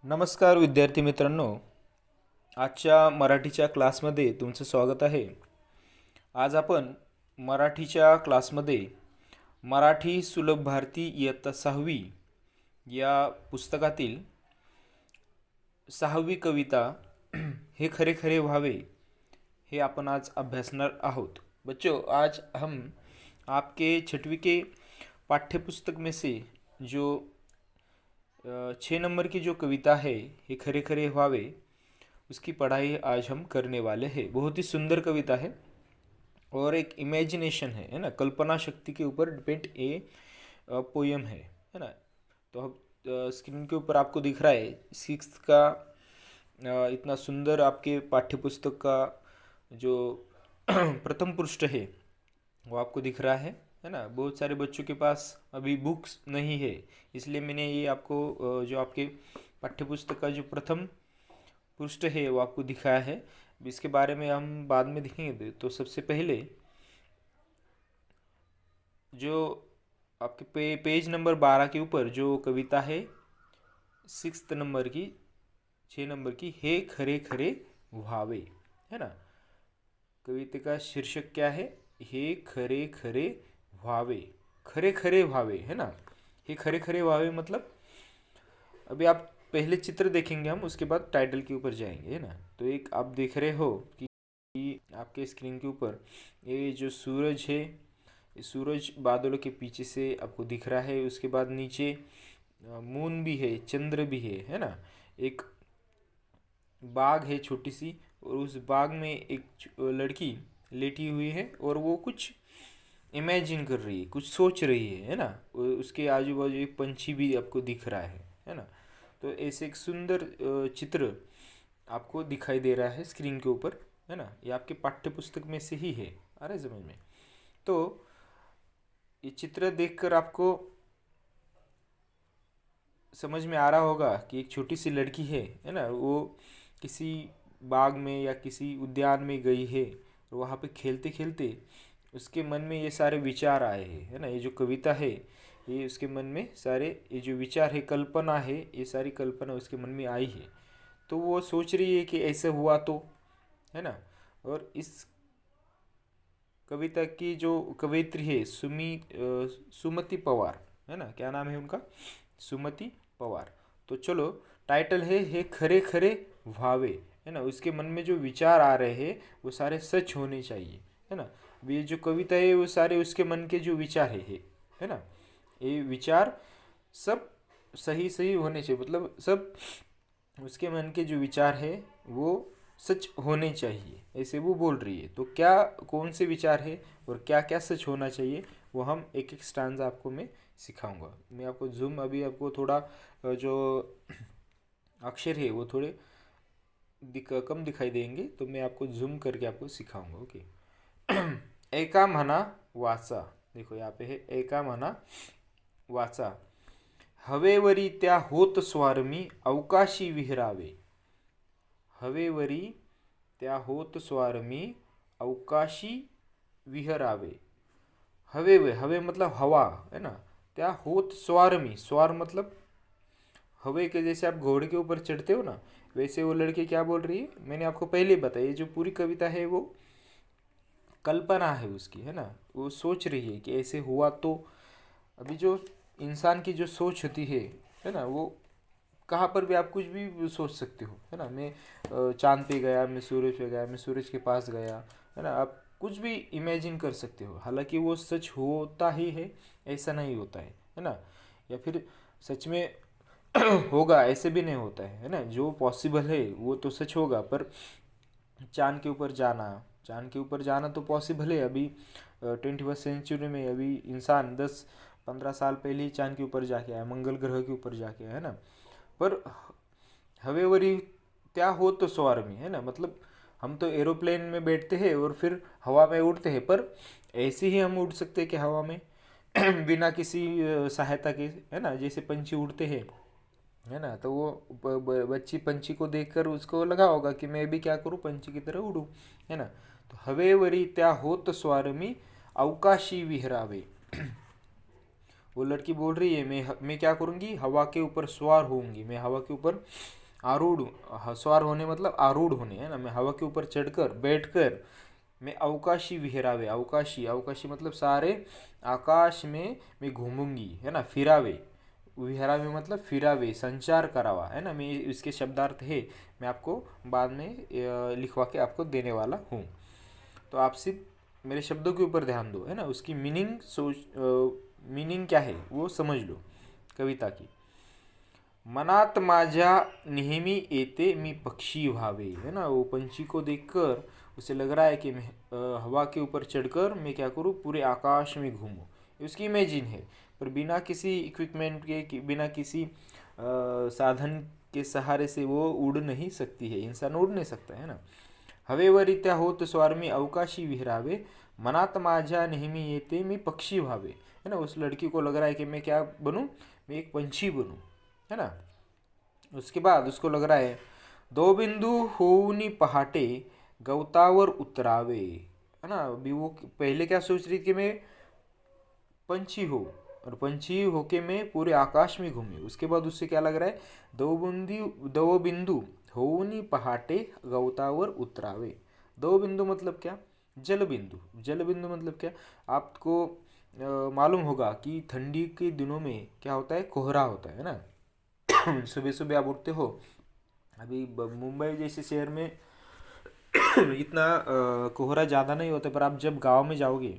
नमस्कार विद्यार्थी मित्रांनो, आजच्या मराठीच्या क्लासमध्ये तुमचं स्वागत आहे. आज आपण मराठीच्या क्लासमध्ये मराठी सुलभ भारती इयत्ता 6वी या पुस्तकातील 6वी कविता हे खरे खरे व्हावे हे अपन आज अभ्यासणार आहोत. बच्चों, आज हम आपके 6वीं के पाठ्य पुस्तक में से जो 6 नंबर की जो कविता है ये खरे खरे व्हावे उसकी पढ़ाई आज हम करने वाले हैं. बहुत ही सुंदर कविता है और एक इमेजिनेशन है ना, कल्पना शक्ति के ऊपर डिपेंड ये पोयम है ना. तो अब स्क्रीन के ऊपर आपको दिख रहा है 6th का इतना सुंदर आपके पाठ्य पुस्तक का जो प्रथम पृष्ठ है वो आपको दिख रहा है ना. बहुत सारे बच्चों के पास अभी बुक्स नहीं है, इसलिए मैंने ये आपको जो आपके पाठ्यपुस्तक का जो प्रथम पृष्ठ है वो आपको दिखाया है. इसके बारे में हम बाद में देखेंगे. तो सबसे पहले जो आपके पेज नंबर 12 के ऊपर जो कविता है 6th नंबर की 6 नंबर की, हे खरे खरे व्हावे है ना. कविता का शीर्षक क्या है? हे खरे खरे व्हावे, खरे खरे व्हावे है ना. हे खरे खरे व्हावे मतलब अभी आप पहले चित्र देखेंगे हम, उसके बाद टाइटल के ऊपर जाएंगे है ना. तो एक आप देख रहे हो कि आपके स्क्रीन के ऊपर ये जो सूरज है, ये सूरज बादलों के पीछे से आपको दिख रहा है. उसके बाद नीचे मून भी है, चंद्र भी है ना. एक बाग है छोटी सी, और उस बाग में एक लड़की लेटी हुई है और वो कुछ इमेजिन कर रही है, कुछ सोच रही है ना. उसके आजू बाजू एक पंछी भी आपको दिख रहा है ना. तो ऐसे एक सुंदर चित्र आपको दिखाई दे रहा है स्क्रीन के ऊपर है ना. ये आपके पाठ्य पुस्तक में से ही है, आ रहा है समझ में. तो ये चित्र देखकर आपको समझ में आ रहा होगा कि एक छोटी सी लड़की है ना, वो किसी बाग में या किसी उद्यान में गई है. वहाँ पे खेलते खेलते उसके मन में ये सारे विचार आए हैं है ना. ये जो कविता है ये उसके मन में सारे ये जो विचार है, कल्पना है, ये सारी कल्पना उसके मन में आई है. तो वो सोच रही है कि ऐसे हुआ तो है ना. और इस कविता की जो कवयित्री है सुमति पवार है ना. क्या नाम है उनका? सुमति पवार. तो चलो, टाइटल है हे खरे खरे व्हावे है ना. उसके मन में जो विचार आ रहे हैं वो सारे सच होने चाहिए है ना. ये जो कविता है वो सारे उसके मन के जो विचार है ना, ये विचार सब सही सही होने चाहिए. मतलब सब उसके मन के जो विचार है वो सच होने चाहिए, ऐसे वो बोल रही है. तो क्या कौन से विचार है और क्या क्या सच होना चाहिए वो हम एक एक स्टांजा आपको मैं सिखाऊंगा. मैं आपको जूम अभी आपको थोड़ा जो अक्षर है वो थोड़े कम दिखाई देंगे, तो मैं आपको जूम करके आपको सिखाऊंगा. ओके. एका म्हणा वाचा. देखो यहाँ पे है एका म्हणा वाचा. हवेवरी त्या होत स्वारमी अवकाशी विहरावे. हवेवरी त्या होत स्वारमी अवकाशी विहरावे. हवे मतलब हवा है ना. त्या होत स्वारमी, स्वार मतलब हवे के जैसे आप घोड़े के ऊपर चढ़ते हो ना, वैसे वो लड़की क्या बोल रही है मैंने आपको पहले बताया. ये जो पूरी कविता है वो कल्पना है उसकी है ना. वो सोच रही है कि ऐसे हुआ तो. अभी जो इंसान की जो सोच होती है ना, वो कहाँ पर भी आप कुछ भी सोच सकते हो है ना. मैं चांद पे गया, मैं सूरज पे गया, मैं सूरज के पास गया है ना. आप कुछ भी इमेजिन कर सकते हो. हालांकि वो सच होता ही है ऐसा नहीं होता है ना. या फिर सच में होगा ऐसे भी नहीं होता है ना. जो पॉसिबल है वो तो सच होगा, पर चांद के ऊपर जाना तो पॉसिबल है. अभी 21st सेंचुरी में अभी इंसान 10-15 साल पहले ही चांद के ऊपर जाके आया, मंगल ग्रह के ऊपर जाके है ना. पर हवेवरी त्या हो तो स्वारमी है ना. मतलब हम तो एरोप्लेन में बैठते हैं और फिर हवा में उड़ते हैं, पर ऐसे ही हम उड़ सकते हैं कि हवा में बिना किसी सहायता के है ना. जैसे पंछी उड़ते हैं है ना, तो वो बच्ची पंछी को देखकर उसको लगा होगा कि मैं भी क्या करूँ, पंछी की तरह उड़ूँ है ना. तो हवेवरी त्या होत स्वारमी अवकाशी विहरावे. वो लड़की बोल रही है मैं क्या करूँगी, हवा के ऊपर सवार होऊंगी, मैं हवा के ऊपर आरूढ़ सवार होने मतलब आरूढ़ होने, है ना, मैं हवा के ऊपर चढ़कर बैठकर मैं अवकाशी विहरावे, अवकाशी अवकाशी मतलब सारे आकाश में मैं घूमूंगी, है ना, फिरावे, विहरावे मतलब फिरावे, संचार करावा, है ना, मैं इसके शब्दार्थ है मैं आपको बाद में लिखवा के आपको देने वाला हूँ। तो आप सिर्फ मेरे शब्दों के ऊपर ध्यान दो, है ना, उसकी मीनिंग मीनिंग क्या है वो समझ लो कविता की। मनात माझ्या नेहमी येते मी पक्षी व्हावे, है ना, वो पंछी को देखकर उसे लग रहा है कि मैं हवा के ऊपर चढ़कर मैं क्या करूँ, पूरे आकाश में घूमूं, ये उसकी इमेजिन है। पर बिना किसी इक्विपमेंट के बिना किसी साधन के सहारे से वो उड़ नहीं सकती है, इंसान उड़ नहीं सकता है ना। हवेवरित्या होत स्वार्मी अवकाशी विहरावे, मनात माझ्या नेहमी येते मी पक्षी व्हावे, है ना, उस लड़की को लग रहा है कि मैं क्या बनूं, मैं एक पंछी बनूं, है ना। उसके बाद उसको लग रहा है दो बिंदु होऊनी पहाटे गवतावर उतरावे, है ना। अभी वो पहले क्या सोच रही थी कि मैं पंछी हो और पंछी होके मैं पूरे आकाश में घूमी, उसके बाद उससे क्या लग रहा है दो बिंदु होऊनी पहाटे गवतावर उतरावे। दो बिंदु मतलब क्या, जल बिंदु, जल बिंदु मतलब क्या, आपको मालूम होगा कि ठंडी के दिनों में क्या होता है, कोहरा होता है ना। सुबह सुबह आप उठते हो, अभी मुंबई जैसे शहर में इतना कोहरा ज़्यादा नहीं होता, पर आप जब गांव में जाओगे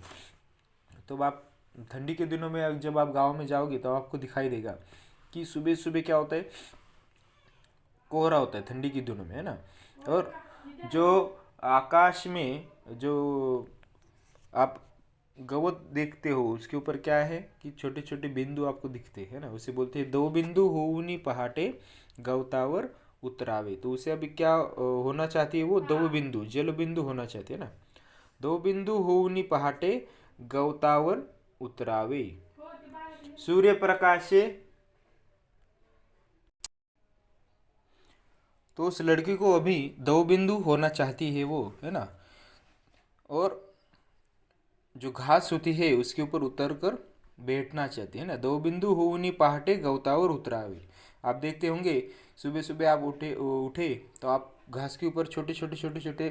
तो आप ठंडी के दिनों में जब आप गांव में जाओगे तो आपको दिखाई देगा कि सुबह सुबह क्या होता है, कोहरा होता है ठंडी के दिनों में, है ना। और जो आकाश में जो आप गवत देखते हो उसके ऊपर क्या है कि छोटे छोटे बिंदु आपको दिखते हैं ना, उसे बोलते हैं दो बिंदु होऊनी पहाटे गवतावर उतरावे। तो उसे अभी क्या होना चाहती है, वो दो बिंदु जल बिंदु होना चाहती है ना। दो बिंदु होऊनी पहाटे गवतावर उतरावे, सूर्य प्रकाशे। तो उस लड़की को अभी दो बिंदु होना चाहती है वो, है ना, और जो घास होती है उसके ऊपर उतर कर बैठना चाहती है ना। दो बिंदु होनी पहाटे गवतावर उतरावे। आप देखते होंगे सुबह सुबह आप उठे उठे तो आप घास के ऊपर छोटे छोटे छोटे छोटे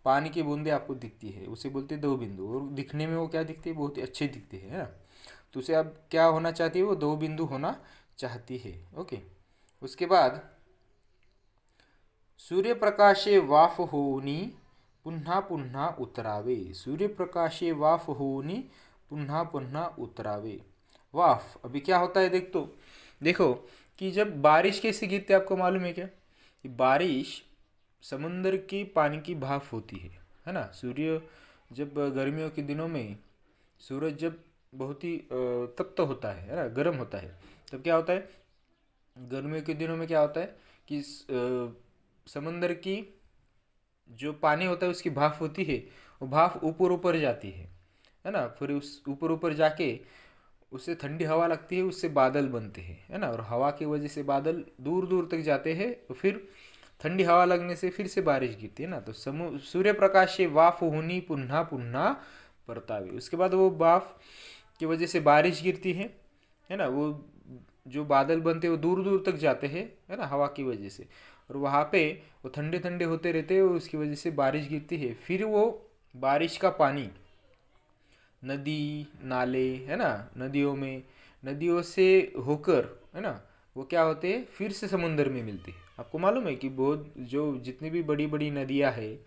पानी की बूंदे आपको दिखती है, उसे बोलते हैं दो बिंदु, और दिखने में वो क्या दिखती है, बहुत ही अच्छे दिखते हैं, है ना। तो उसे अब क्या होना चाहती है, वो दो बिंदु होना चाहती है। ओके, उसके बाद सूर्यप्रकाशे वाफ होऊनी पुन्हा पुन्हा उतरावे, सूर्यप्रकाशे वाफ होऊनी पुन्हा पुन्हा उतरावे। वाफ अभी क्या होता है, देखो कि जब बारिश कैसे गिरती है आपको मालूम है क्या, कि बारिश समुंदर की पानी की भाप होती है ना। सूर्य जब गर्मियों के दिनों में सूरज जब बहुत ही तप्त होता है ना, गर्म होता है, तब क्या होता है, गर्मियों के दिनों में क्या होता है कि समंदर की जो पानी होता है उसकी भाप होती है, वो भाप ऊपर ऊपर जाती है ना, फिर उस ऊपर ऊपर जाके उससे ठंडी हवा लगती है, उससे बादल बनते हैं, है ना, और हवा की वजह से बादल दूर दूर तक जाते हैं, तो फिर ठंडी हवा लगने से फिर से बारिश गिरती है ना। तो सूर्य प्रकाश से वाफ होनी पुन्हा पुन्हा परतावे, उसके बाद वो वाफ की वजह से बारिश गिरती है ना, वो जो बादल बनते हैं वो दूर दूर तक जाते हैं, है ना, हवा की वजह से, और वहाँ पे वो ठंडे ठंडे होते रहते हैं, और उसकी वजह से बारिश गिरती है। फिर वो बारिश का पानी नदी नाले, है ना, नदियों में, नदियों से होकर, है ना, वो क्या होते हैं, फिर से समुंदर में मिलते हैं। आपको मालूम है कि बहुत जो जितनी भी बड़ी बड़ी नदियाँ हैं,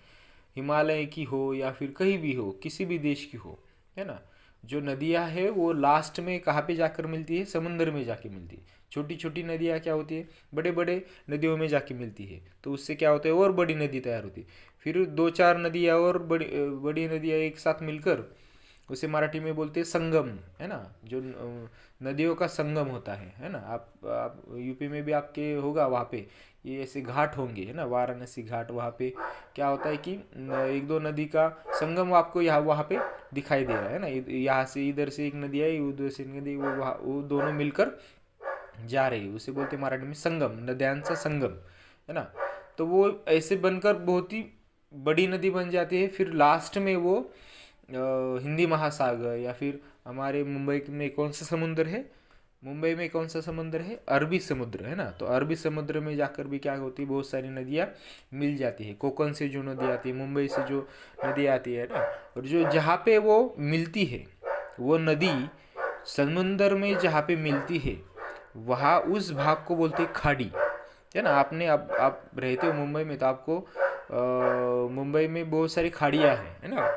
हिमालय की हो या फिर कहीं भी हो, किसी भी देश की हो, है ना, जो नदियाँ है वो लास्ट में कहाँ पे जाकर मिलती है, समुंदर में जाके मिलती है। छोटी छोटी नदियाँ क्या होती है, बड़े बड़े नदियों में जाके मिलती है, तो उससे क्या होता है, और बड़ी नदी तैयार होती है। फिर दो चार नदियाँ और बड़ी बड़ी नदियाँ एक साथ मिलकर उसे मराठी में बोलते हैं संगम, है ना, जो नदियों का संगम होता है ना। आप यूपी में भी आपके होगा, वहाँ पे ये ऐसे घाट होंगे, है ना, वाराणसी घाट, वहाँ पे क्या होता है कि एक दो नदी का संगम आपको यहाँ वहाँ पे दिखाई दे रहा है ना, यहाँ से इधर से एक नदी आई, उधर से एक नदी, वो दोनों मिलकर जा रही है, उसे बोलते हैं मराठी में संगम, नद्यांचा संगम, है ना। तो वो ऐसे बनकर बहुत ही बड़ी नदी बन जाती है, फिर लास्ट में वो हिंदी महासागर या फिर हमारे मुंबई में कौन सा समुंदर है, मुंबई में कौन सा समुद्र है? अरबी समुद्र है ना। तो अरबी समुद्र में जाकर भी क्या होती है, बहुत सारी नदियाँ मिल जाती है। कोकण से जो नदी आती है, मुंबई से जो नदी आती है ना, और जो जहाँ पे वो मिलती है, वो नदी समुंदर में जहाँ पे मिलती है, वहाँ उस भाग को बोलते हैं खाड़ी, है ना। आपने आप रहते हो मुंबई में, तो आपको मुंबई में बहुत सारी खाड़ियाँ हैं, है ना।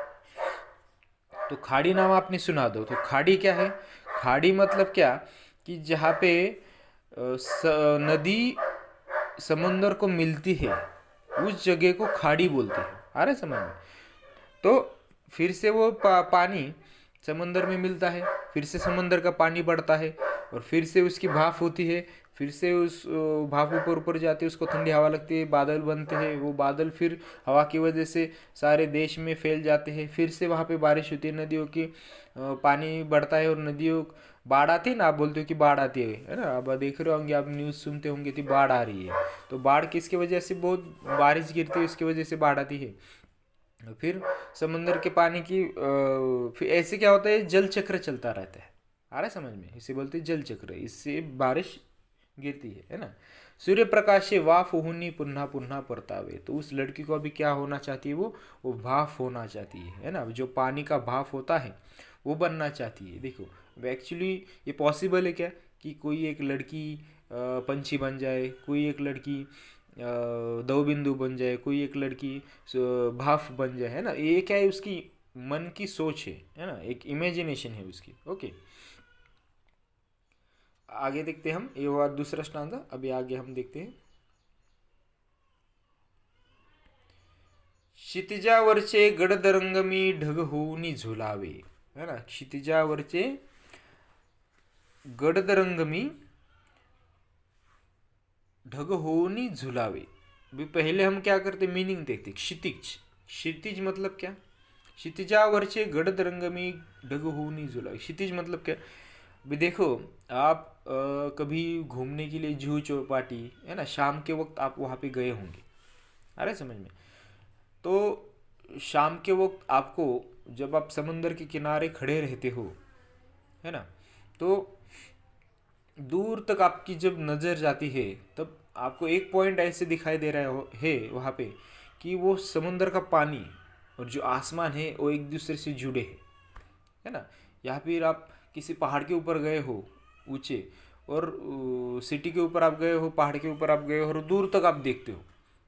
तो खाड़ी नाम आपने सुना दो, तो खाड़ी क्या है? खाड़ी मतलब क्या, कि जहाँ पे नदी समुंदर को मिलती है, उस जगह को खाड़ी बोलते हैं। आ रहा है समझ में? तो फिर से वो पानी समुंदर में मिलता है, फिर से समुंदर का पानी बढ़ता है, और फिर से उसकी भाप होती है, फिर से उस भाप ऊपर ऊपर जाती है, उसको ठंडी हवा लगती है, बादल बनते हैं, वो बादल फिर हवा की वजह से सारे देश में फैल जाते हैं, फिर से वहाँ पे बारिश होती है, नदियों की पानी बढ़ता है, और नदियों बाढ़ आती है ना। आप बोलते हो कि बाढ़ आती है ना। अब देख रहे होंगे आप, न्यूज़ सुनते होंगे कि बाढ़ आ रही है। तो बाढ़ किसकी वजह से? बहुत बारिश गिरती है, उसकी वजह से बाढ़ आती है। फिर समंदर के पानी की फिर ऐसे क्या होता है, जल चक्र चलता रहता है। आ रहा है समझ में? इसे बोलते हैं जल चक्र, इससे बारिश गिरती है ना। सूर्य प्रकाशे वाफ होनी पुन्हा पुन्हा परतावे। तो उस लड़की को अभी क्या होना चाहती है? वो भाफ होना चाहती है ना। जो पानी का भाफ होता है वो बनना चाहती है। देखो, अब एक्चुअली ये पॉसिबल है क्या, कि कोई एक लड़की पंछी बन जाए, कोई एक लड़की दो बिंदु बन जाए, कोई एक लड़की भाफ बन जाए, है ना। ये क्या है? उसकी मन की सोच है ना, एक इमेजिनेशन है उसकी। ओके, आगे देखते हैं हम। ये हुआ दूसरा स्टांजा। अभी आगे हम देखते हैं। क्षितिजावरचे गडदरंगमी ढग होऊनी झुलावे, है ना। क्षितिजावरचे गडदरंगमी ढग होऊनी झुलावे। भी पहले हम क्या करते, मीनिंग देखते। क्षितिज, क्षितिज मतलब क्या? क्षितिजावरचे गडदरंगमी ढग होऊनी झुलावे। क्षितिज मतलब क्या? भी देखो, आप कभी घूमने के लिए जुहू चौपाटी, है ना, शाम के वक्त आप वहाँ पे गए होंगे। अरे समझ में? तो शाम के वक्त आपको, जब आप समंदर के किनारे खड़े रहते हो, है ना, तो दूर तक आपकी जब नज़र जाती है, तब आपको एक पॉइंट ऐसे दिखाई दे रहा है वहाँ पे, कि वो समुंदर का पानी और जो आसमान है वो एक दूसरे से जुड़े हैं, है ना। या फिर आप किसी पहाड़ के ऊपर गए हो ऊंचे, और सिटी के ऊपर आप गए हो, पहाड़ के ऊपर आप गए हो, और दूर तक आप देखते हो,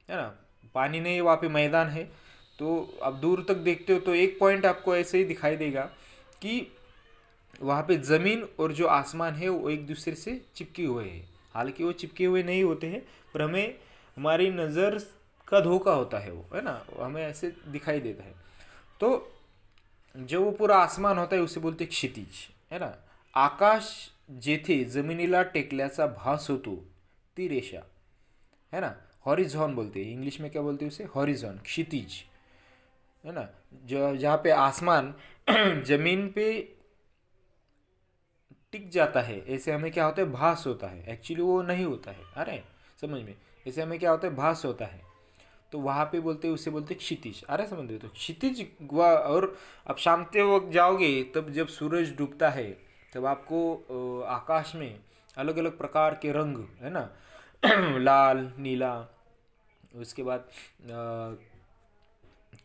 है ना। पानी नहीं है वहाँ पे, मैदान है, तो आप दूर तक देखते हो, तो एक पॉइंट आपको ऐसे ही दिखाई देगा कि वहाँ पे ज़मीन और जो आसमान है वो एक दूसरे से चिपके हुए हैं। हालांकि वो चिपके हुए नहीं होते हैं, पर हमें हमारी नज़र का धोखा होता है वो, है ना, हमें ऐसे दिखाई देता है। तो जो वो पूरा आसमान होता है उसे बोलते हैं क्षितिज, है ना। आकाश जेथे जमिनीला टेकल्याचा भास होतो ती रेषा, है ना, हॉरिझॉन बोलते हैं। इंग्लिश में क्या बोलते हैं उसे? हॉरिझॉन, क्षितिज, है ना। जो जहाँ पे आसमान जमीन पे टिक जाता है, ऐसे हमें क्या होता है, भास होता है। एक्चुअली वो नहीं होता है, अरे समझ में? ऐसे हमें क्या होता है, भास होता है। तो वहाँ पे बोलते हैं, उसे बोलते हैं क्षितिज। अरे समझ रहे? तो क्षितिज और अब शाम के वक्त जाओगे, तब जब सूरज डूबता है, तब आपको आकाश में अलग अलग प्रकार के रंग, है ना, लाल, नीला, उसके बाद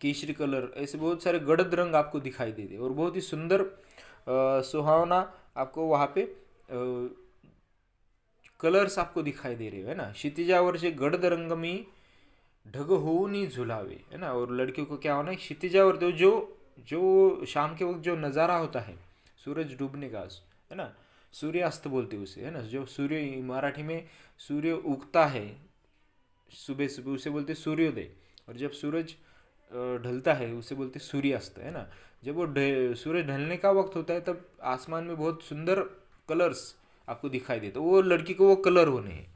केसरी कलर, ऐसे बहुत सारे गडद रंग आपको दिखाई देते, और बहुत ही सुंदर सुहावना आपको वहाँ पे कलर्स आपको दिखाई दे रहे हो, है ना। क्षितिजावरचे गडद रंग में ढग होऊनी झुलावे, है ना। और लड़कियों को क्या होना है, क्षितिजावर, तो जो जो शाम के वक्त जो नज़ारा होता है सूरज डूबने का, है ना, सूर्यास्त बोलते हैं उसे, है ना। जो सूर्य, मराठी में सूर्य उगता है सुबह सुबह, उसे बोलते हैं सूर्योदय। और जब सूरज ढलता है उसे बोलते हैं सूर्यास्त, है ना। जब वो सूरज ढलने का वक्त होता है, तब आसमान में बहुत सुंदर कलर्स आपको दिखाई देते, तो वो लड़की को वो कलर होने हैं,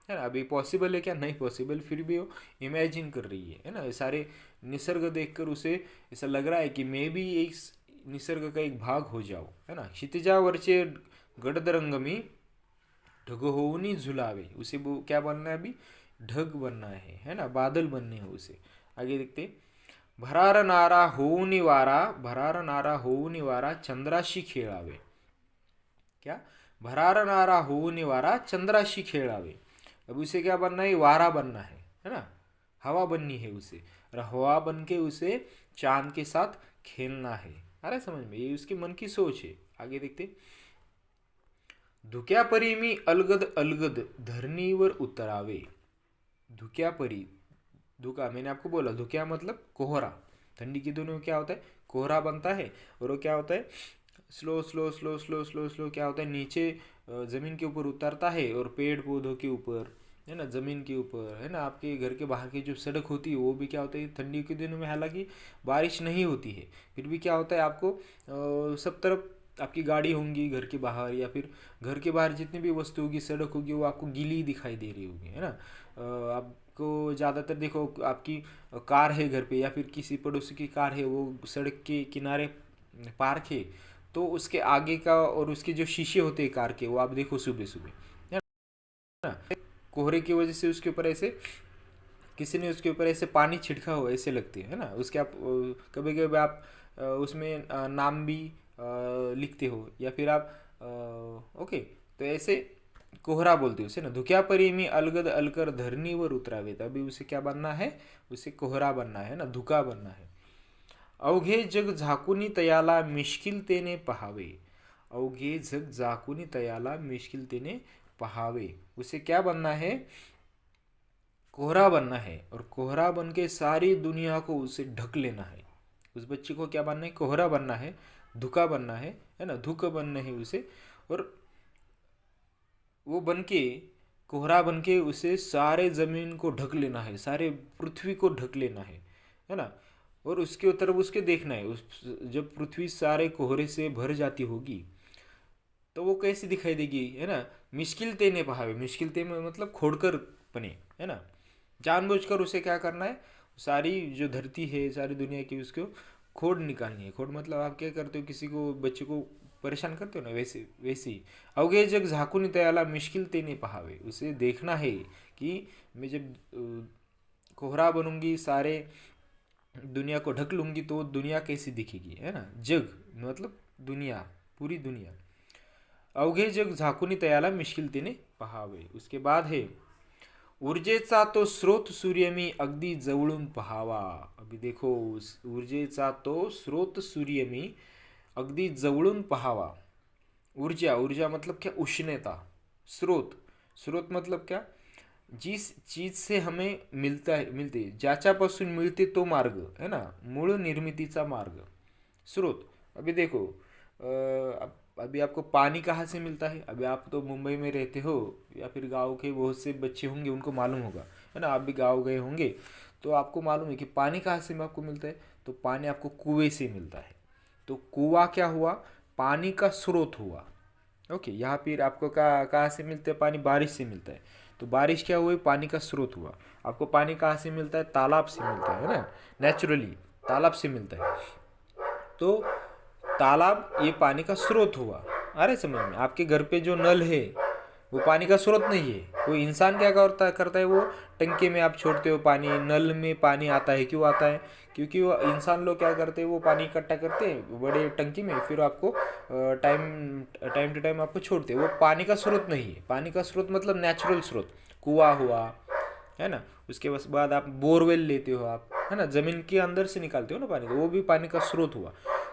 है ना। अभी पॉसिबल है क्या? नहीं पॉसिबल, फिर भी वो इमेजिन कर रही है ना। ये सारे निसर्ग देखकर उसे ऐसा लग रहा है कि मैं भी इस निसर्ग का एक भाग हो जाऊँ, है ना। क्षितिजावरचे गडदरंगमी ढग होऊनी झुलावे, उसे वो क्या बनना है अभी? ढग बनना है ना, बादल बनने हैं उसे। आगे देखते। भरार नारा होऊनी वारा, भरार नारा होऊनी वारा चंद्राशी खेळावे। क्या? भरारा नारा होने वारा चंद्राशी खेड़ावे। अब उसे क्या बनना है, वारा बनना है ना, हवा बननी है उसे, और हवा बन के उसे चांद के साथ खेलना है। आ रहा है समझ में, ये उसके मन की सोच है। आगे देखते, धुक्या परी मी अलगद अलगद धरणीवर उतरावे। धुक्या परी, धुका मैंने आपको बोला, धुक्या मतलब कोहरा। ठंडी के दिनों में क्या होता है, कोहरा बनता है, और वो क्या होता है, slow slow slow slow slow slow क्या होता है, नीचे ज़मीन के ऊपर उतरता है, और पेड़ पौधों के ऊपर, है ना, ज़मीन के ऊपर, है ना, आपके घर के बाहर की जो सड़क होती है वो भी क्या होता है, ठंडी के दिनों में हालांकि बारिश नहीं होती है, फिर भी क्या होता है, आपको सब तरफ आपकी गाड़ी होंगी घर के बाहर, या फिर घर के बाहर जितनी भी वस्तु होगी, सड़क होगी, वो आपको गीली दिखाई दे रही होगी, है ना। आपको ज़्यादातर देखो, आपकी कार है घर पे, या फिर किसी पड़ोसी की कार है, वो सड़क के किनारे पार्क है, तो उसके आगे का और उसके जो शीशे होते हैं कार के, वो आप देखो सुबह सुबह, है ना, कोहरे की वजह से उसके ऊपर ऐसे किसी ने उसके ऊपर ऐसे पानी छिड़का हुआ ऐसे लगती है ना। उसके आप कभी कभी आप उसमें नाम भी लिखते हो, या फिर आप ओके, तो ऐसे कोहरा बोलते हैं उसे ना। धुक्या परी में अलगद अलकर धरनी वर उतरावे, अभी उसे क्या बनना है, उसे कोहरा बनना है ना, धुका बनना है। अवघे जग झाकुनी तयाला मिश्किलतेने पहावे। अवघे जग झाकुनी तयाला मिश्किलतेने पहावे, उसे क्या बनना है, कोहरा बनना है, और कोहरा बन के सारी दुनिया को उसे ढक लेना है। उस बच्चे को क्या बनना है, कोहरा बनना है, धुका बनना है ना, धुक बनना है उसे, और वो बन के, कोहरा बन के उसे सारे ज़मीन को ढक लेना है, सारे पृथ्वी को ढक लेना है ना। और उसके तरफ उसके देखना है, उस जब पृथ्वी सारे कोहरे से भर जाती होगी तो वो कैसी दिखाई देगी, है ना। मुश्किलते ने पहावे, मुश्किलते में मतलब खोदकर बने, है ना, जानबूझकर उसे क्या करना है, सारी जो धरती है सारी दुनिया की, उसको खोद निकालनी है। खोद मतलब आप क्या करते हो, किसी को बच्चे को परेशान करते हो ना, वैसे वैसे ही। अवघे जग झाकुनी तयाला मुश्किल तेने पहावे, उसे देखना है कि मैं जब कोहरा बनूंगी, सारे दुनिया को ढक लूंगी, तो दुनिया कैसी दिखेगी, है ना। जग मतलब दुनिया, पूरी दुनिया। अवघे जग झाकुनी तयाला मिश्किलतेने पहावे। उसके बाद है, ऊर्जेचा तो स्रोत सूर्य मी अगदी जवळून पहावा। अभी देखो, ऊर्जेचा तो स्रोत सूर्य मी अगदी जवळून पहावा। ऊर्जा, ऊर्जा मतलब क्या, उष्णता। स्रोत, स्रोत मतलब क्या, जिस चीज से हमें मिलता है, मिलते, ज्याच्यापासून मिळते तो मार्ग, है ना, मूळ निर्मितीचा मार्ग, स्रोत। अभी देखो, अभी आपको पानी कहाँ से मिलता है, अभी आप तो मुंबई में रहते हो, या फिर गांव के बहुत से बच्चे होंगे, उनको मालूम होगा, है ना, आप भी गांव गए होंगे, तो आपको मालूम है कि पानी कहाँ से आपको मिलता है, तो पानी आपको कुएं से मिलता है। तो कुआं क्या हुआ, पानी का स्रोत हुआ। ओके, यहाँ फिर आपको कहाँ से मिलता है पानी, बारिश से मिलता है, तो बारिश क्या हुई, पानी का स्रोत हुआ। आपको पानी कहाँ से मिलता है, तालाब से मिलता है ना, नेचुरली तालाब से मिलता है। तो तालाब ये पानी का स्रोत हुआ। आ रहे समझ में, आपके घर पे जो नल है वो पानी का स्रोत नहीं है। कोई इंसान क्या करता है, वो टंकी में आप छोड़ते हो पानी, नल में पानी आता है, क्यों आता है, क्योंकि वो इंसान लोग क्या करते हैं, वो पानी इकट्ठा करते हैं बड़े टंकी में, फिर आपको टाइम टाइम टू टाइम आपको छोड़ते हैं। वो पानी का स्रोत नहीं है। पानी का स्रोत मतलब नेचुरल स्रोत, कुआं हुआ, है ना। उसके बाद आप बोरवेल लेते हो आप, है ना, ज़मीन के अंदर से निकालते हो ना पानी, तो वो भी पानी का स्रोत हुआ।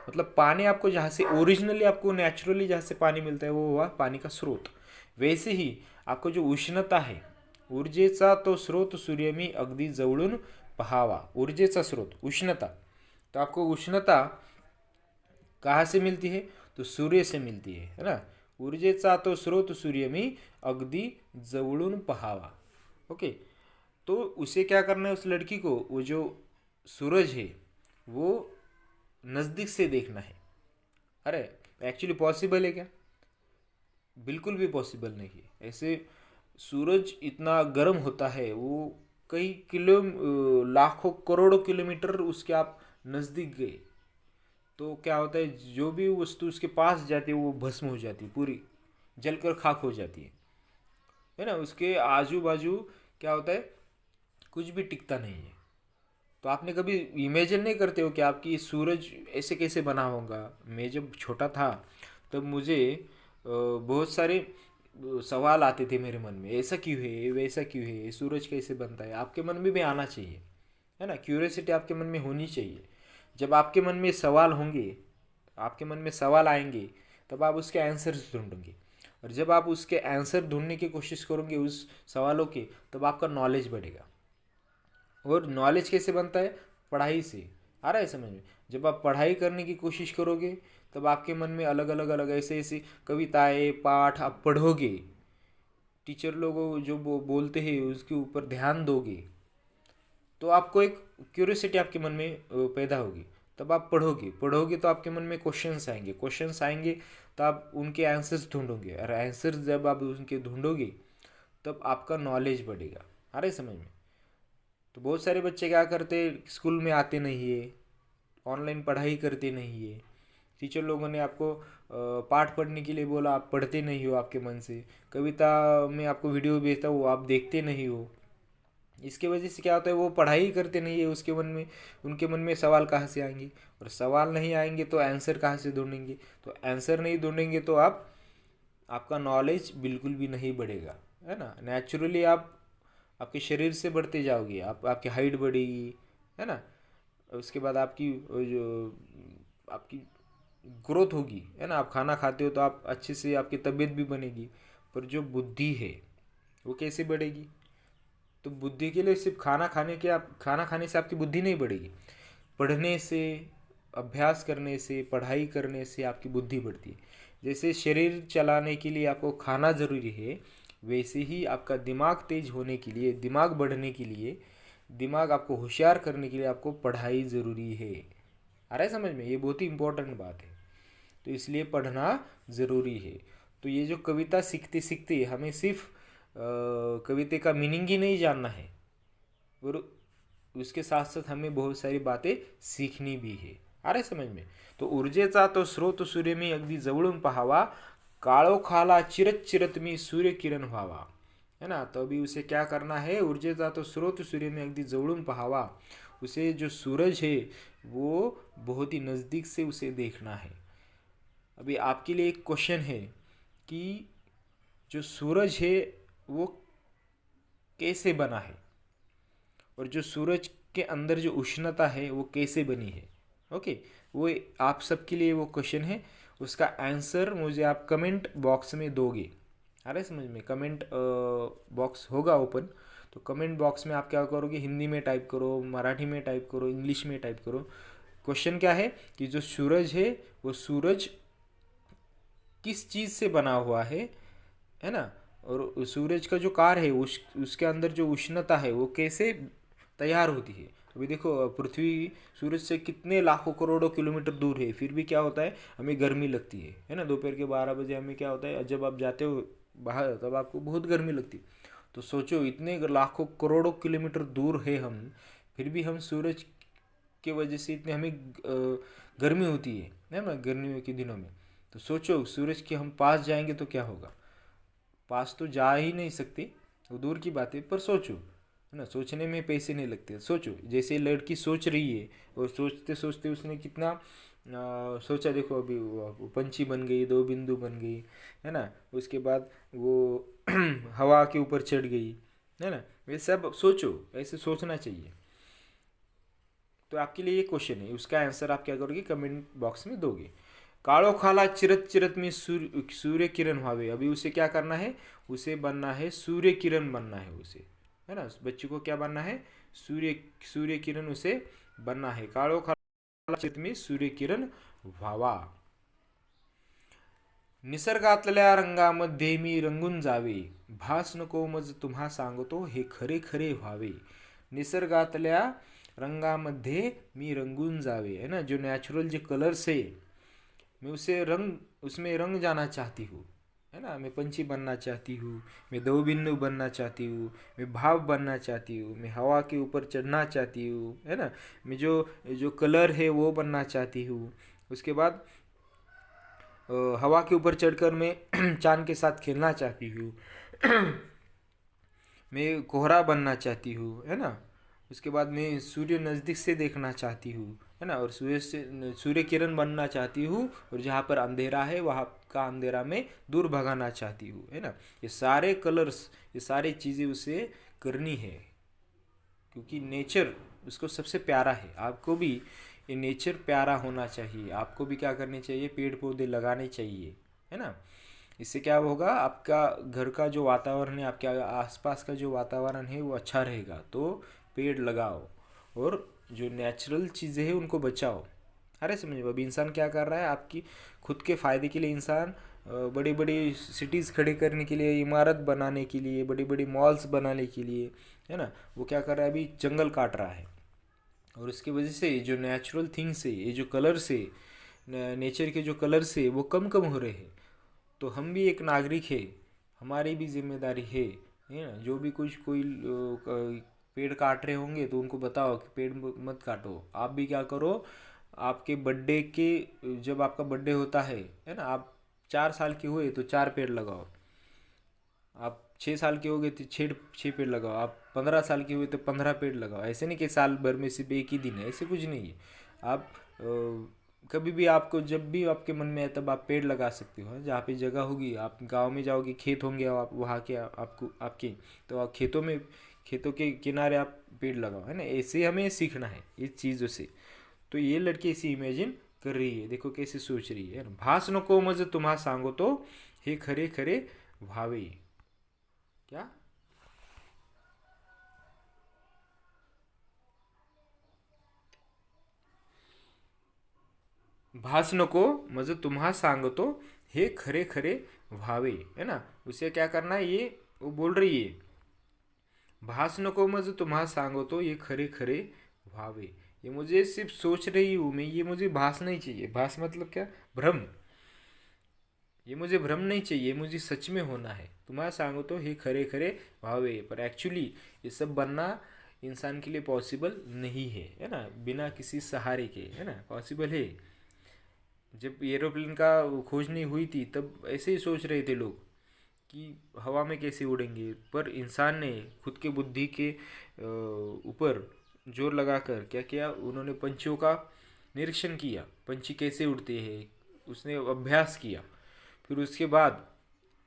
मतलब पानी आपको जहाँ से ओरिजिनली, आपको नेचुरली जहाँ से पानी मिलता है, वो हुआ पानी का स्रोत। वैसे ही आपको जो उष्णता है, ऊर्जेचा तो स्रोत सूर्य मी अगदी जवळून पहावा। ऊर्जेचा स्रोत उष्णता, तो आपको उष्णता कहाँ से मिलती है, तो सूर्य से मिलती है ना। ऊर्जेचा तो स्रोत सूर्य मी अगदी जवळून पहावा। ओके, तो उसे क्या करना है, उस लड़की को, वो जो सूरज है वो नज़दीक से देखना है। अरे एक्चुअली पॉसिबल है क्या, बिल्कुल भी पॉसिबल नहीं है। ऐसे सूरज इतना गर्म होता है, वो कई लाखों करोड़ों किलोमीटर उसके आप नज़दीक गए, तो क्या होता है, जो भी वस्तु उसके पास जाती है वो भस्म हो जाती है, पूरी जलकर खाक हो जाती है ना। उसके आजू बाजू क्या होता है, कुछ भी टिकता नहीं है। तो आपने कभी इमेजिन नहीं करते हो कि आपकी सूरज ऐसे कैसे बना होगा। मैं जब छोटा था तब मुझे बहुत सारे सवाल आते थे मेरे मन में, ऐसा क्यों है, वैसा क्यों है, सूरज कैसे बनता है। आपके मन में भी आना चाहिए, है ना, क्यूरियोसिटी आपके मन में होनी चाहिए। जब आपके मन में सवाल होंगे, आपके मन में सवाल आएंगे, तब आप उसके आंसर्स ढूंढोगे। और जब आप उसके आंसर ढूंढने की कोशिश करोगे उस सवालों के, तब आपका नॉलेज बढ़ेगा। और नॉलेज कैसे बनता है? पढ़ाई से। आ रहा है समझ में? जब आप पढ़ाई करने की कोशिश करोगे, तब आपके मन में अलग अलग अलग ऐसे ऐसे कविताएं, पाठ आप पढ़ोगे, टीचर लोग जो बोलते हैं उसके ऊपर ध्यान दोगे, तो आपको एक क्यूरियोसिटी आपके मन में पैदा होगी। तब आप पढ़ोगे पढ़ोगे तो आपके मन में क्वेश्चंस आएंगे, क्वेश्चंस आएंगे तो आप उनके आंसर्स ढूंढोगे, और आंसर्स जब आप उनके ढूंढोगे, तब आपका नॉलेज बढ़ेगा। आ रहा है समझ में? तो बहुत सारे बच्चे क्या करते, स्कूल में आते नहीं है, ऑनलाइन पढ़ाई करते नहीं है, टीचर लोगों ने आपको पाठ पढ़ने के लिए बोला, आप पढ़ते नहीं हो आपके मन से, कविता में आपको वीडियो भेजता वो आप देखते नहीं हो। इसके वजह से क्या होता है, वो पढ़ाई करते नहीं है, उसके मन में, उनके मन में सवाल कहाँ से आएंगे, और सवाल नहीं आएंगे तो आंसर कहाँ से ढूंढेंगे, तो आंसर नहीं ढूंढेंगे तो आप, आपका नॉलेज बिल्कुल भी नहीं बढ़ेगा, है ना। नेचुरली आप आपके शरीर से बढ़ते जाओगे, आप आपकी हाइट बढ़ेगी, है ना। उसके बाद आपकी जो आपकी ग्रोथ होगी, है ना। आप खाना खाते हो तो आप अच्छे से, आपकी तबीयत भी बनेगी। पर जो बुद्धि है वो कैसे बढ़ेगी? तो बुद्धि के लिए सिर्फ खाना खाने के, आप खाना खाने से आपकी बुद्धि नहीं बढ़ेगी, पढ़ने से, अभ्यास करने से, पढ़ाई करने से आपकी बुद्धि बढ़ती है। जैसे शरीर चलाने के लिए आपको खाना ज़रूरी है, वैसे ही आपका दिमाग तेज होने के लिए, दिमाग बढ़ने के लिए, दिमाग आपको होशियार करने के लिए आपको पढ़ाई ज़रूरी है। आ रहा है समझ में? ये बहुत ही इम्पोर्टेंट बात है। तो इसलिए पढ़ना ज़रूरी है। तो ये जो कविता सीखते सीखते हमें सिर्फ कविता का मीनिंग ही नहीं जानना है, और उसके साथ साथ हमें बहुत सारी बातें सीखनी भी है। आ रहे समझ में? तो ऊर्जेचा तो स्रोत सूर्य मी अगदी जवळून पहावा, काळोखाला चिरत चिरत मी सूर्य किरण व्हावा, है ना। तो अभी उसे क्या करना है, ऊर्जेचा तो स्रोत सूर्य में अगदी जवळून पहावा, उसे जो सूरज है वो बहुत ही नज़दीक से उसे देखना है। अभी आपके लिए एक क्वेश्चन है कि जो सूरज है वो कैसे बना है, और जो सूरज के अंदर जो उष्णता है वो कैसे बनी है। ओके, वो आप सबके लिए वो क्वेश्चन है, उसका आंसर मुझे आप कमेंट बॉक्स में दोगे। आ रहा है समझ में? कमेंट बॉक्स होगा ओपन, तो कमेंट बॉक्स में आप क्या करोगे, हिंदी में टाइप करो, मराठी में टाइप करो, इंग्लिश में टाइप करो। क्वेश्चन क्या है कि जो सूरज है वो सूरज किस चीज़ से बना हुआ है ना। और सूरज का जो कार है उसके अंदर जो उष्णता है वो कैसे तैयार होती है। अभी देखो, पृथ्वी सूरज से कितने लाखों करोड़ों किलोमीटर दूर है, फिर भी क्या होता है, हमें गर्मी लगती है ना। दोपहर के 12 बजे हमें क्या होता है, जब आप जाते हो बाहर तब आपको बहुत गर्मी लगती है। तो सोचो, इतने लाखों करोड़ों किलोमीटर दूर है हम, फिर भी हम सूरज के वजह से इतने हमें गर्मी होती है ना, गर्मियों के दिनों में। तो सोचो, सूरज के हम पास जाएंगे तो क्या होगा। पास तो जा ही नहीं सकते, वो दूर की बात है, पर सोचो, है ना, सोचने में पैसे नहीं लगते। सोचो, जैसे लड़की सोच रही है, और सोचते सोचते उसने कितना सोचा, देखो अभी वो पंछी बन गई, दो बिंदु बन गई, है ना। उसके बाद वो हवा के ऊपर चढ़ गई, है ना। ये सब सोचो, ऐसे सोचना चाहिए। तो आपके लिए ये क्वेश्चन है, उसका आंसर आप क्या करोगे, कमेंट बॉक्स में दोगे। काळोखाला चिरत चिरत में सूर्य किरण व्हावे, अभी उसे क्या करना है, उसे बनना है, सूर्य किरण बनना है उसे, है ना। बच्चे को क्या बनना है, सूर्य सूर्य किरण उसे बनना है। काळोखाला चिरत में सूर्य किरण व्हावा, निसर्गातल्या रंगामध्ये मी रंगून जावे, भास नको मज तुम्हा सांगतो हे खरे खरे व्हावे। निसर्गातल्या रंगामध्ये मी रंगून जावे, है ना, जो नेचुरल जो कलर्स है, मैं उसे रंग, उसमें रंग जाना चाहती हूँ, है ना। मैं पंछी बनना चाहती हूँ, मैं दो बिंदु बनना चाहती हूँ, मैं भाव बनना चाहती हूँ, मैं हवा के ऊपर चढ़ना चाहती हूँ, है ना। मैं जो जो कलर है वो बनना चाहती हूँ। उसके बाद हवा के ऊपर चढ़कर मैं चांद के साथ खेलना चाहती हूँ। मैं कोहरा बनना चाहती हूँ, है ना। उसके बाद मैं सूर्य नज़दीक से देखना चाहती हूँ, है ना। और सूर्य किरण बनना चाहती हूँ, और जहाँ पर अंधेरा है वहाँ का अंधेरा मैं दूर भगाना चाहती हूँ, है ना। ये सारे कलर्स, ये सारी चीज़ें उसे करनी है, क्योंकि नेचर उसको सबसे प्यारा है। आपको भी ये नेचर प्यारा होना चाहिए, आपको भी क्या करनी चाहिए, पेड़ पौधे लगाने चाहिए, है ना। इससे क्या होगा, आपका घर का जो वातावरण है, आपके आसपास का जो वातावरण है वो अच्छा रहेगा। तो पेड़ लगाओ और जो नेचुरल चीज़ें हैं उनको बचाओ। अरे समझो, अभी इंसान क्या कर रहा है, आपकी खुद के फ़ायदे के लिए इंसान बड़ी बड़ी सिटीज़ खड़े करने के लिए, इमारत बनाने के लिए, बड़ी बड़ी मॉल्स बनाने के लिए, है ना, वो क्या कर रहा है, अभी जंगल काट रहा है। और उसकी वजह से जो नेचुरल थिंग्स है, ये जो कलर्स है, नेचर के जो कलर्स है वो कम कम हो रहे हैं। तो हम भी एक नागरिक है, हमारी भी जिम्मेदारी है ना। जो भी कुछ कोई पेड़ काट रहे होंगे तो उनको बताओ कि पेड़ मत काटो। आप भी क्या करो, आपके बर्थडे के, जब आपका बर्थडे होता है ना, आप 4 साल के हुए तो 4 पेड़ लगाओ। आप 6 साल के हो गए तो छः पेड़ लगाओ। आप 15 साल के हुए तो 15 पेड़ लगाओ। ऐसे नहीं कि साल भर में सिर्फ एक ही दिन है, ऐसे कुछ नहीं है। आप कभी भी, आपको जब भी आपके मन में है तब आप पेड़ लगा सकते हो। जहाँ पे जगह होगी, आप गांव में जाओगे, खेत होंगे आप वहाँ के, आपको आपके, तो आप खेतों में, खेतों के किनारे आप पेड़ लगाओ, है ना। ऐसे हमें सीखना है इस चीज़ों से। तो ये लड़की ऐसी इमेजिन कर रही है, देखो कैसे सोच रही है। भास नको मज तुम्हा सांगो तो हे खरे खरे भावे। क्या, भास नको मज तुम्हा सांगतो हे खरे खरे भावे, है ना। उसे क्या करना है, ये वो बोल रही है, भास नको मज तुम्हा सांगतो ये खरे खरे भावे। ये मुझे सिर्फ सोच रही हूँ मैं, ये मुझे भास नहीं चाहिए। भास मतलब क्या, भ्रम। ये मुझे भ्रम नहीं चाहिए, मुझे सच में होना है। तुम्हारा सांगो तो हे खरे खरे भावे, पर एक्चुअली ये सब बनना इंसान के लिए पॉसिबल नहीं है ना, बिना किसी सहारे के, है ना। पॉसिबल है, जब एरोप्लेन का खोज नहीं हुई थी तब ऐसे ही सोच रहे थे लोग कि हवा में कैसे उड़ेंगे, पर इंसान ने खुद के बुद्धि के ऊपर जोर लगाकर क्या किया, उन्होंने पंछियों का निरीक्षण किया, पंछी कैसे उड़ते हैं, उसने अभ्यास किया। फिर उसके बाद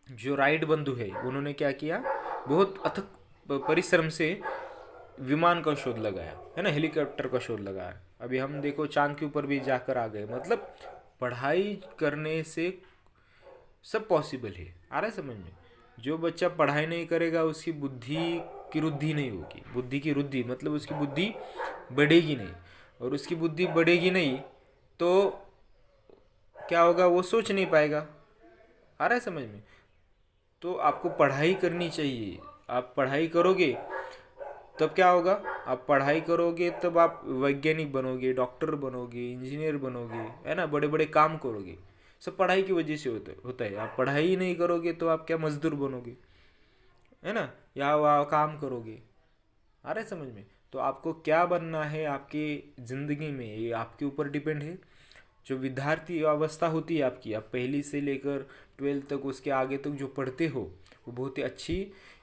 जो राइट बंधु है उन्होंने क्या किया, बहुत अथक परिश्रम से विमान का शोध लगाया, है ना, हेलीकॉप्टर का शोध लगाया। अभी हम देखो चांद के ऊपर भी जाकर आ गए। मतलब पढ़ाई करने से सब पॉसिबल है। आ रहा है समझ में। जो बच्चा पढ़ाई नहीं करेगा उसकी बुद्धि की वृद्धि नहीं होगी। बुद्धि की वृद्धि मतलब उसकी बुद्धि बढ़ेगी नहीं, और उसकी बुद्धि बढ़ेगी नहीं तो क्या होगा, वो सोच नहीं पाएगा। आ रहा है समझ में। तो आपको पढ़ाई करनी चाहिए। आप पढ़ाई करोगे तब क्या होगा, आप पढ़ाई करोगे तब आप वैज्ञानिक बनोगे, डॉक्टर बनोगे, इंजीनियर बनोगे, है ना, बड़े बड़े काम करोगे। सब पढ़ाई की वजह से होता है। आप पढ़ाई ही नहीं करोगे तो आप क्या, मजदूर बनोगे, है ना, या वहाँ काम करोगे। आ रहा है समझ में। तो आपको क्या बनना है आपकी ज़िंदगी में, ये आपके ऊपर डिपेंड है। जो विद्यार्थी अवस्था होती है आपकी, आप पहली से लेकर 12th तक, उसके आगे तक जो पढ़ते हो वो बहुत ही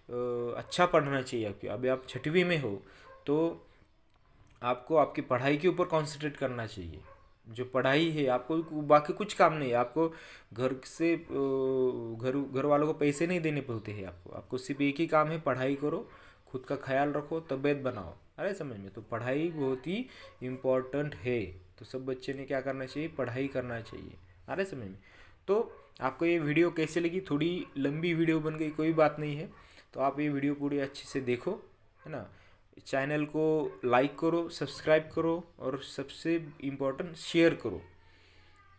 अच्छा पढ़ना चाहिए आपकी। अभी आप 6वीं में हो तो आपको आपकी पढ़ाई के ऊपर कंसंट्रेट करना चाहिए। जो पढ़ाई है, आपको बाकी कुछ काम नहीं है। आपको घर से घर वालों को पैसे नहीं देने पड़ते हैं। आपको सिर्फ एक ही काम है, पढ़ाई करो, खुद का ख्याल रखो, तबीयत बनाओ। अरे समझ में। तो पढ़ाई बहुत ही इम्पोर्टेंट है। तो सब बच्चे ने क्या करना चाहिए, पढ़ाई करना चाहिए। अरे समझ में। तो आपको ये वीडियो कैसे लगी, थोड़ी लंबी वीडियो बन गई, कोई बात नहीं है। तो आप ये वीडियो पूरी अच्छे से देखो, है ना। चैनल को लाइक करो, सब्सक्राइब करो, और सबसे इम्पोर्टेंट शेयर करो।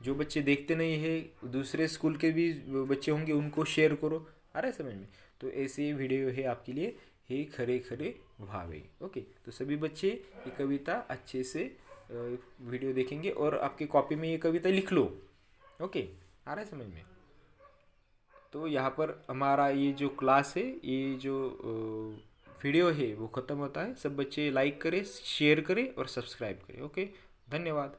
जो बच्चे देखते नहीं है, दूसरे स्कूल के भी बच्चे होंगे, उनको शेयर करो। आ रहा है समझ में। तो ऐसे वीडियो है आपके लिए, हे खरे खरे भावे। ओके, तो सभी बच्चे ये कविता अच्छे से वीडियो देखेंगे और आपकी कॉपी में ये कविता लिख लो। ओके, आ रहा है समझ में। तो यहाँ पर हमारा ये जो क्लास है, ये जो वीडियो है वो ख़त्म होता है। सब बच्चे लाइक करें, शेयर करें और सब्सक्राइब करें। ओके, धन्यवाद।